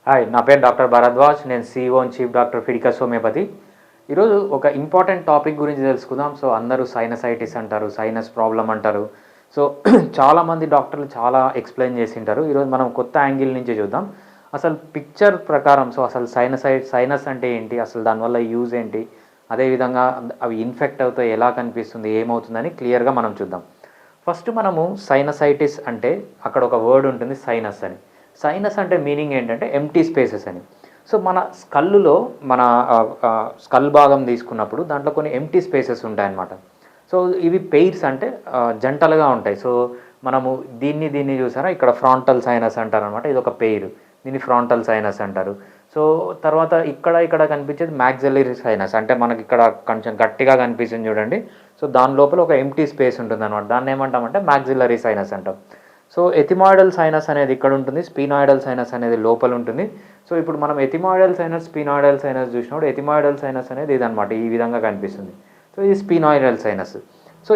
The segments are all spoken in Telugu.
హాయ్, నా పేరు డాక్టర్ భరద్వాజ్. నేను CEO and chief doctor Fidicus homeopathy. ఈరోజు ఒక ఇంపార్టెంట్ టాపిక్ గురించి తెలుసుకుందాం. సో అందరూ సైనసైటిస్ అంటారు, సైనస్ ప్రాబ్లం అంటారు. సో చాలామంది డాక్టర్లు చాలా ఎక్స్ప్లెయిన్ చేసి ఉంటారు. ఈరోజు మనం కొత్త యాంగిల్ నుంచి చూద్దాం. అసలు పిక్చర్ ప్రకారం అసలు సైనస్ అంటే ఏంటి, అసలు దానివల్ల యూజ్ ఏంటి, అదేవిధంగా అవి ఇన్ఫెక్ట్ అవుతాయి ఎలా కనిపిస్తుంది, ఏమవుతుందని క్లియర్గా మనం చూద్దాం. ఫస్ట్ మనము సైనసైటిస్ అంటే అక్కడ ఒక వర్డ్ ఉంటుంది, సైనస్ అని. సైనస్ అంటే మీనింగ్ ఏంటంటే ఎంప్టీ స్పేసెస్ అని. సో మన స్కల్లులో మన స్కల్ భాగం తీసుకున్నప్పుడు దాంట్లో కొన్ని ఎంప్టీ స్పేసెస్ ఉంటాయన్నమాట. సో ఇవి పెయిర్స్ అంటే జంటలుగా ఉంటాయి. సో మనము దీన్ని చూసారా, ఇక్కడ ఫ్రాంటల్ సైనస్ అంటారు అనమాట. ఇది ఒక పెయిర్, దీన్ని ఫ్రాంటల్ సైనస్ అంటారు. సో తర్వాత ఇక్కడ కనిపించేది మ్యాక్సిలరీ సైనస్, అంటే మనకి ఇక్కడ కొంచెం గట్టిగా కనిపిస్తుంది చూడండి. సో దాని లోపల ఒక ఎంప్టీ స్పేస్ ఉంటుంది అనమాట. దాన్ని ఏమంటామంటే మ్యాక్సిలరీ సైనస్ అంటాం. సో ఎథిమాయిడల్ సైనస్ అనేది ఇక్కడ ఉంటుంది, స్పీనాయిడల్ సైనస్ అనేది లోపల ఉంటుంది. సో ఇప్పుడు మనం ఎథిమాయిడల్ సైనస్, స్పీనాయిడల్ సైనస్ చూసినప్పుడు ఎథిమాయిడల్ సైనస్ అనేది ఇదనమాట, ఈ విధంగా కనిపిస్తుంది. సో ఇది స్పీనాయిడల్ సైనస్. సో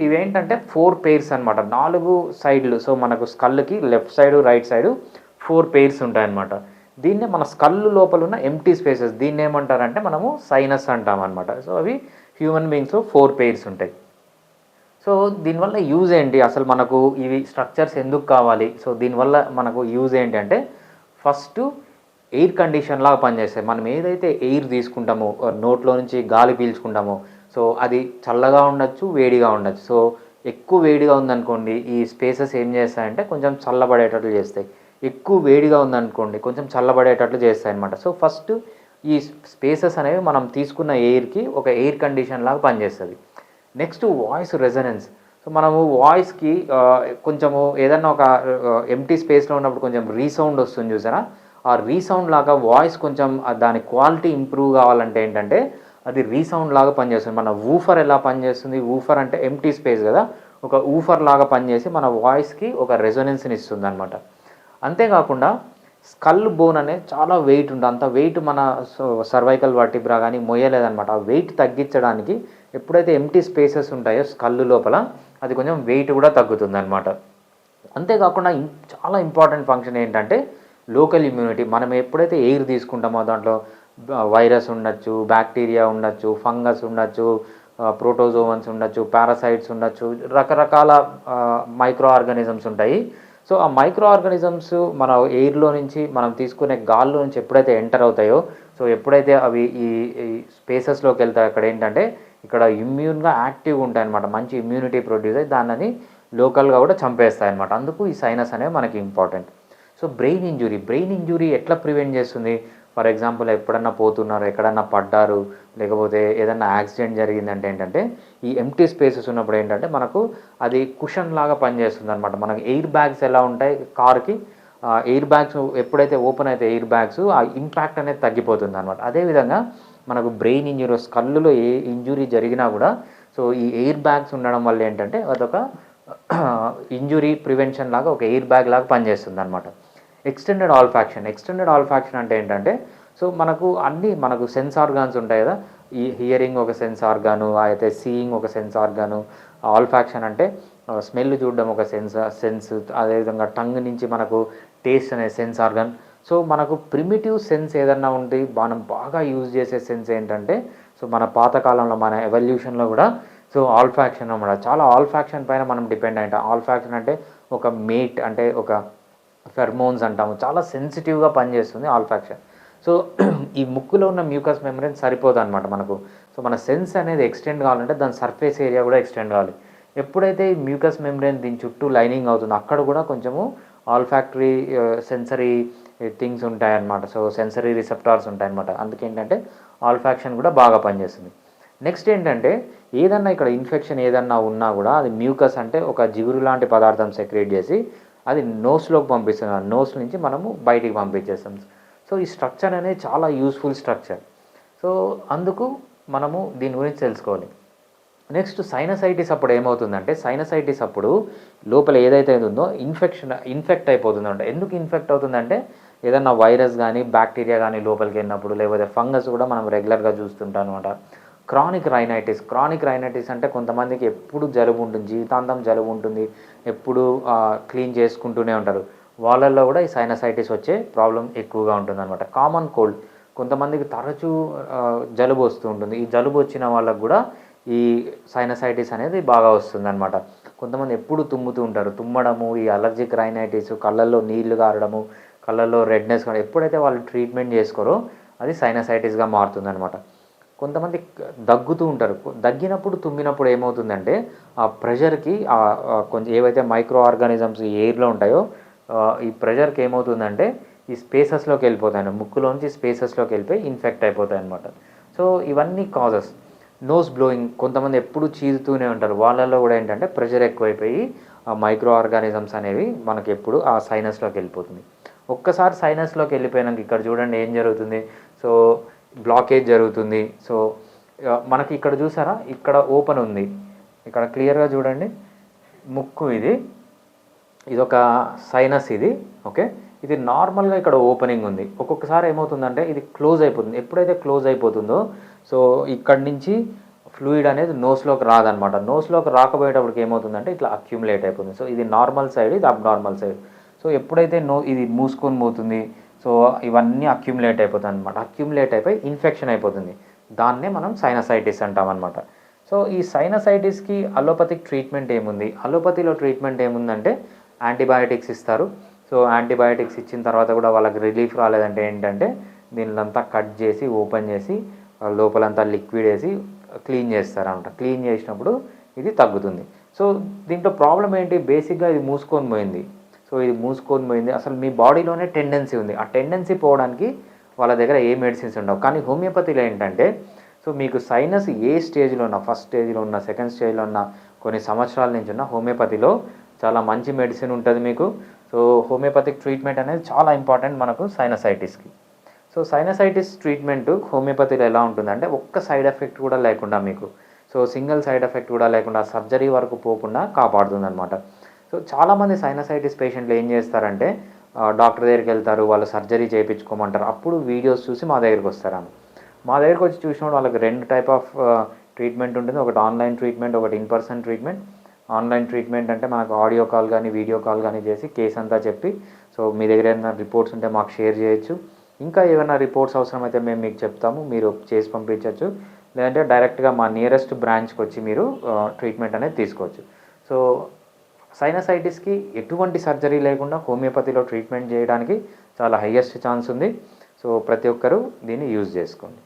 ఇవేంటంటే 4 పెయిర్స్ అనమాట, 4 సైడ్లు. సో మనకు స్కల్కి left side, right side 4 pairs ఉంటాయన్నమాట. దీన్నే మన స్కల్ లోపల ఉన్న ఎంప్టీ స్పేసెస్, దీన్ని ఏమంటారంటే మనము సైనస్ అంటాం అనమాట. సో అవి హ్యూమన్ బీయింగ్స్లో 4 పెయిర్స్ ఉంటాయి. సో దీనివల్ల యూజ్ ఏంటి, అసలు మనకు ఇవి స్ట్రక్చర్స్ ఎందుకు కావాలి, సో దీనివల్ల మనకు యూజ్ ఏంటి అంటే, ఫస్ట్ ఎయిర్ కండిషన్ లాగా పనిచేస్తాయి. మనం ఏదైతే ఎయిర్ తీసుకుంటామో, నోట్లో నుంచి గాలి పీల్చుకుంటామో, సో అది చల్లగా ఉండొచ్చు, వేడిగా ఉండొచ్చు. సో ఎక్కువ వేడిగా ఉందనుకోండి, ఈ స్పేసెస్ ఏం చేస్తాయంటే కొంచెం చల్లబడేటట్లు చేస్తాయి. ఎక్కువ వేడిగా ఉందనుకోండి, కొంచెం చల్లబడేటట్లు చేస్తాయి అనమాట. సో ఫస్ట్ ఈ స్పేసెస్ అనేవి మనం తీసుకున్న ఎయిర్కి ఒక ఎయిర్ కండిషన్ లాగా పనిచేస్తుంది. Next voice resonance. సో మనము వాయిస్కి కొంచెము ఏదన్నా ఒక ఎంప్టీ స్పేస్లో ఉన్నప్పుడు కొంచెం రీసౌండ్ వస్తుంది చూసారా, ఆ రీసౌండ్ లాగా వాయిస్ కొంచెం దాని క్వాలిటీ ఇంప్రూవ్ కావాలంటే ఏంటంటే అది రీసౌండ్ లాగా పనిచేస్తుంది. మన ఊఫర్ ఎలా పనిచేస్తుంది, ఊఫర్ అంటే ఎంప్టీ స్పేస్ కదా, ఒక ఊఫర్ లాగా పనిచేసి మన వాయిస్కి ఒక రెజొనెన్స్ని ఇస్తుంది అనమాట. అంతేకాకుండా స్కల్ బోన్ అనేది చాలా వెయిట్ ఉంటుంది. అంత వెయిట్ మన సర్వైకల్ వర్టిబ్రా కానీ మొయ్యలేదనమాట. ఆ వెయిట్ తగ్గించడానికి ఎప్పుడైతే ఎంప్టీ స్పేసెస్ ఉంటాయో స్కల్ లోపల, అది కొంచెం వెయిట్ కూడా తగ్గుతుంది అనమాట. అంతేకాకుండా చాలా ఇంపార్టెంట్ ఫంక్షన్ ఏంటంటే లోకల్ ఇమ్యూనిటీ. మనం ఎప్పుడైతే ఎయిర్ తీసుకుంటామో దాంట్లో వైరస్ ఉండొచ్చు, బ్యాక్టీరియా ఉండొచ్చు, ఫంగస్ ఉండొచ్చు, ప్రోటోజోవన్స్ ఉండొచ్చు, పారాసైట్స్ ఉండొచ్చు, రకరకాల మైక్రో ఆర్గానిజమ్స్ ఉంటాయి. సో ఆ మైక్రో ఆర్గానిజమ్స్ మన ఎయిర్లో నుంచి మనం తీసుకునే గాల్లో నుంచి ఎప్పుడైతే ఎంటర్ అవుతాయో, సో ఎప్పుడైతే అవి ఈ స్పేసెస్లోకి వెళ్తాయో అక్కడ ఏంటంటే ఇక్కడ ఇమ్యూన్గా యాక్టివ్గా ఉంటాయి అనమాట. మంచి ఇమ్యూనిటీ ప్రొడ్యూస్ అయ్యి దానిని లోకల్గా కూడా చంపేస్తాయి అనమాట. అందుకు ఈ సైనస్ అనేవి మనకి ఇంపార్టెంట్. సో బ్రెయిన్ ఇంజురీ ఎట్లా ప్రివెంట్ చేస్తుంది? ఫర్ ఎగ్జాంపుల్ ఎప్పుడన్నా పోతున్నారు, ఎక్కడన్నా పడ్డారు, లేకపోతే ఏదన్నా యాక్సిడెంట్ జరిగిందంటే ఏంటంటే ఈ ఎంప్టీ స్పేసెస్ ఉన్నప్పుడు ఏంటంటే మనకు అది కుషన్ లాగా పనిచేస్తుంది అనమాట. మనకి ఎయిర్ బ్యాగ్స్ ఎలా ఉంటాయి కార్కి, ఎయిర్ బ్యాగ్స్ ఎప్పుడైతే ఓపెన్ అయితే ఎయిర్ బ్యాగ్స్ ఆ ఇంపాక్ట్ అనేది తగ్గిపోతుంది అనమాట. అదేవిధంగా మనకు బ్రెయిన్ ఇంజురీ, స్కల్లులో ఏ ఇంజురీ జరిగినా కూడా సో ఈ ఎయిర్ బ్యాగ్స్ ఉండడం వల్ల ఏంటంటే అదొక ఇంజురీ ప్రివెన్షన్ లాగా ఒక ఎయిర్ బ్యాగ్ లాగా పనిచేస్తుంది అనమాట. ఎక్స్టెండెడ్ ఆల్ఫాక్షన్ అంటే ఏంటంటే సో మనకు సెన్స్ ఆర్గాన్స్ ఉంటాయి కదా, ఈ హియరింగ్ ఒక సెన్స్ ఆర్గాను, అయితే సీయింగ్ ఒక సెన్స్ ఆర్గాను. ఆల్ఫాక్షన్ అంటే స్మెల్ చూడడం ఒక సెన్స్, అదేవిధంగా టంగ్ నుంచి మనకు టేస్ట్ అనే సెన్స్ ఆర్గాన్. సో మనకు ప్రిమిటివ్ సెన్స్ ఏదన్నా ఉండి మనం బాగా యూజ్ చేసే సెన్స్ ఏంటంటే సో మన పాతకాలంలో మన ఎవల్యూషన్లో కూడా సో ఆల్ఫాక్షన్ అన్నమాట. చాలా ఆల్ఫాక్షన్ పైన మనం డిపెండ్ అయ్యాం. ఆల్ఫాక్షన్ అంటే ఒక మేట్, అంటే ఒక ఫెర్మోన్స్ అంటాము, చాలా సెన్సిటివ్గా పనిచేస్తుంది ఆల్ఫాక్షన్. సో ఈ ముక్కులో ఉన్న మ్యూకస్ మెమ్బ్రేన్ సరిపోదు అనమాట మనకు. సో మన సెన్స్ అనేది ఎక్స్టెండ్ కావాలంటే దాని సర్ఫేస్ ఏరియా కూడా ఎక్స్టెండ్ కావాలి. ఎప్పుడైతే ఈ మ్యూకస్ మెమ్బ్రేన్ దీని చుట్టూ లైనింగ్ అవుతుందో అక్కడ కూడా కొంచెము ఆల్ఫాక్టరీ సెన్సరీ థింగ్స్ ఉంటాయన్నమాట. సో సెన్సరీ రిసెప్టార్స్ ఉంటాయన్నమాట. అందుకేంటంటే ఆల్ఫాక్షన్ కూడా బాగా పనిచేస్తుంది. నెక్స్ట్ ఏంటంటే ఏదన్నా ఇక్కడ ఇన్ఫెక్షన్ ఏదన్నా ఉన్నా కూడా అది మ్యూకస్ అంటే ఒక జిగురు లాంటి పదార్థం సెక్రేట్ చేసి అది నోస్లోకి పంపిస్తున్నాం, నోస్ నుంచి మనము బయటికి పంపించేస్తాం. సో ఈ స్ట్రక్చర్ అనేది చాలా యూస్ఫుల్ స్ట్రక్చర్. సో అందుకు మనము దీని గురించి తెలుసుకోవాలి. నెక్స్ట్ సైనసైటిస్ అప్పుడు ఏమవుతుందంటే, సైనసైటిస్ అప్పుడు లోపల ఏదైతే ఉందో ఇన్ఫెక్ట్ అయిపోతుందంట. ఎందుకు ఇన్ఫెక్ట్ అవుతుందంటే ఏదన్నా వైరస్ కానీ బ్యాక్టీరియా కానీ లోపలికి వెళ్ళినప్పుడు, లేకపోతే ఫంగస్ కూడా మనం రెగ్యులర్గా చూస్తుంటాం అనమాట. క్రానిక్ రైనైటిస్ అంటే కొంతమందికి ఎప్పుడు జలుబు ఉంటుంది, జీవితాంతం జలుబు ఉంటుంది, ఎప్పుడు క్లీన్ చేసుకుంటూనే ఉంటారు. వాళ్ళల్లో కూడా ఈ సైనసైటిస్ వచ్చే ప్రాబ్లం ఎక్కువగా ఉంటుందన్నమాట. కామన్ కోల్డ్ కొంతమందికి తరచూ జలుబు వస్తూ ఉంటుంది. ఈ జలుబు వచ్చిన వాళ్ళకు కూడా ఈ సైనసైటిస్ అనేది బాగా వస్తుందన్నమాట. కొంతమంది ఎప్పుడు తుమ్ముతూ ఉంటారు. తుమ్మడము, ఈ అలర్జిక్ రైనైటిస్, కళ్ళల్లో నీళ్లు గారడము, కళ్ళల్లో రెడ్నెస్ కానీ ఎప్పుడైతే వాళ్ళు ట్రీట్మెంట్ చేసుకోరో అది సైనసైటిస్గా మారుతుందన్నమాట. కొంతమంది దగ్గుతూ ఉంటారు. దగ్గినప్పుడు తుమ్మినప్పుడు ఏమవుతుందంటే ఆ ప్రెషర్కి కొంచెం ఏవైతే మైక్రో ఆర్గానిజమ్స్ ఎయిర్లో ఉంటాయో ఈ ప్రెషర్కి ఏమవుతుందంటే ఈ స్పేసెస్లోకి వెళ్ళిపోతాయి, ముక్కులోంచి స్పేసెస్లోకి వెళ్ళిపోయి ఇన్ఫెక్ట్ అయిపోతాయి అన్నమాట. సో ఇవన్నీ కాజెస్. నోస్ బ్లోయింగ్, కొంతమంది ఎప్పుడు చీదుతూనే ఉంటారు. వాళ్ళల్లో కూడా ఏంటంటే ప్రెషర్ ఎక్కువైపోయి ఆ మైక్రో ఆర్గానిజమ్స్ అనేవి మనకి ఎప్పుడు ఆ సైనస్లోకి వెళ్ళిపోతుంది. ఒక్కసారి సైనస్లోకి వెళ్ళిపోయినాక ఇక్కడ చూడండి ఏం జరుగుతుంది. సో బ్లాకేజ్ జరుగుతుంది. సో మనకి ఇక్కడ చూసారా, ఇక్కడ ఓపెన్ ఉంది, ఇక్కడ క్లియర్గా చూడండి ముక్కు ఇదొక సైనస్ ఇది. ఓకే, ఇది నార్మల్గా ఇక్కడ ఓపెనింగ్ ఉంది. ఒక్కొక్కసారి ఏమవుతుందంటే ఇది క్లోజ్ అయిపోతుంది. ఎప్పుడైతే క్లోజ్ అయిపోతుందో సో ఇక్కడి నుంచి ఫ్లూయిడ్ అనేది నోస్లోకి రాదనమాట. నోస్లోకి రాకపోయేటప్పటికి ఏమవుతుందంటే ఇట్లా అక్యుములేట్ అయిపోతుంది. సో ఇది నార్మల్ సైడ్, ఇది అబ్నార్మల్ సైడ్. సో ఎప్పుడైతే ఇది మూసుకొని పోతుంది సో ఇవన్నీ అక్యుములేట్ అయిపోతాయి అనమాట. అక్యుములేట్ అయిపోయి ఇన్ఫెక్షన్ అయిపోతుంది. దాన్నే మనం సైనసైటిస్ అంటామన్నమాట. సో ఈ సైనసైటిస్కి అలోపతిక్ ట్రీట్మెంట్ ఏముంది? అలోపతిలో ట్రీట్మెంట్ ఏముందంటే యాంటీబయాటిక్స్ ఇస్తారు. సో యాంటీబయాటిక్స్ ఇచ్చిన తర్వాత కూడా వాళ్ళకి రిలీఫ్ రాలేదంటే ఏంటంటే దీనిలంతా కట్ చేసి ఓపెన్ చేసి లోపలంతా లిక్విడ్ వేసి క్లీన్ చేస్తారనమాట. క్లీన్ చేసినప్పుడు ఇది తగ్గుతుంది. సో దీంట్లో ప్రాబ్లం ఏంటి? బేసిక్గా ఇది మూసుకొని పోయింది. సో ఇది మూసుకొని పోయింది, అసలు మీ బాడీలోనే టెండెన్సీ ఉంది. ఆ టెండెన్సీ పోవడానికి వాళ్ళ దగ్గర ఏ మెడిసిన్స్ ఉండవు. కానీ హోమియోపతిలో ఏంటంటే సో మీకు సైనస్ ఏ స్టేజ్లో ఉన్నా, ఫస్ట్ స్టేజ్లో ఉన్న, సెకండ్ స్టేజ్లో ఉన్న, కొన్ని సంవత్సరాల నుంచి ఉన్న హోమియోపతిలో చాలా మంచి మెడిసిన్ ఉంటుంది మీకు. సో హోమియోపతిక్ ట్రీట్మెంట్ అనేది చాలా ఇంపార్టెంట్ మనకు సైనసైటిస్కి. సో సైనసైటిస్ ట్రీట్మెంట్ హోమియోపతిలో ఎలా ఉంటుందంటే ఒక్క సైడ్ ఎఫెక్ట్ కూడా లేకుండా మీకు, సో సింగిల్ సైడ్ ఎఫెక్ట్ కూడా లేకుండా సర్జరీ వరకు పోకుండా కాపాడుతుంది అనమాట. సో చాలామంది సైనసైటిస్ పేషెంట్లు ఏం చేస్తారంటే డాక్టర్ దగ్గరికి వెళ్తారు, వాళ్ళు సర్జరీ చేయించుకోమంటారు. అప్పుడు వీడియోస్ చూసి మా దగ్గరికి వస్తారు. మా దగ్గరికి వచ్చి చూసినప్పుడు వాళ్ళకి 2 టైప్ ఆఫ్ ట్రీట్మెంట్ ఉంటుంది. ఒకటి ఆన్లైన్ ట్రీట్మెంట్, ఒకటి in person treatment. Online treatment అంటే మనకు ఆడియో కాల్ కానీ వీడియో కాల్ కానీ చేసి కేసు అంతా చెప్పి సో మీ దగ్గర ఏదైనా రిపోర్ట్స్ ఉంటే మాకు షేర్ చేయొచ్చు. ఇంకా ఏమైనా రిపోర్ట్స్ అవసరమైతే మేము మీకు చెప్తాము, మీరు చేసి పంపించవచ్చు. లేదంటే డైరెక్ట్గా మా నియరెస్ట్ బ్రాంచ్కి వచ్చి మీరు ట్రీట్మెంట్ అనేది తీసుకోవచ్చు. సో సైనసైటిస్కి ఎటువంటి సర్జరీ లేకుండా హోమియోపతిలో ట్రీట్మెంట్ చేయడానికి చాలా హైయెస్ట్ ఛాన్స్ ఉంది. సో ప్రతి ఒక్కరూ దీన్ని యూజ్ చేసుకోండి.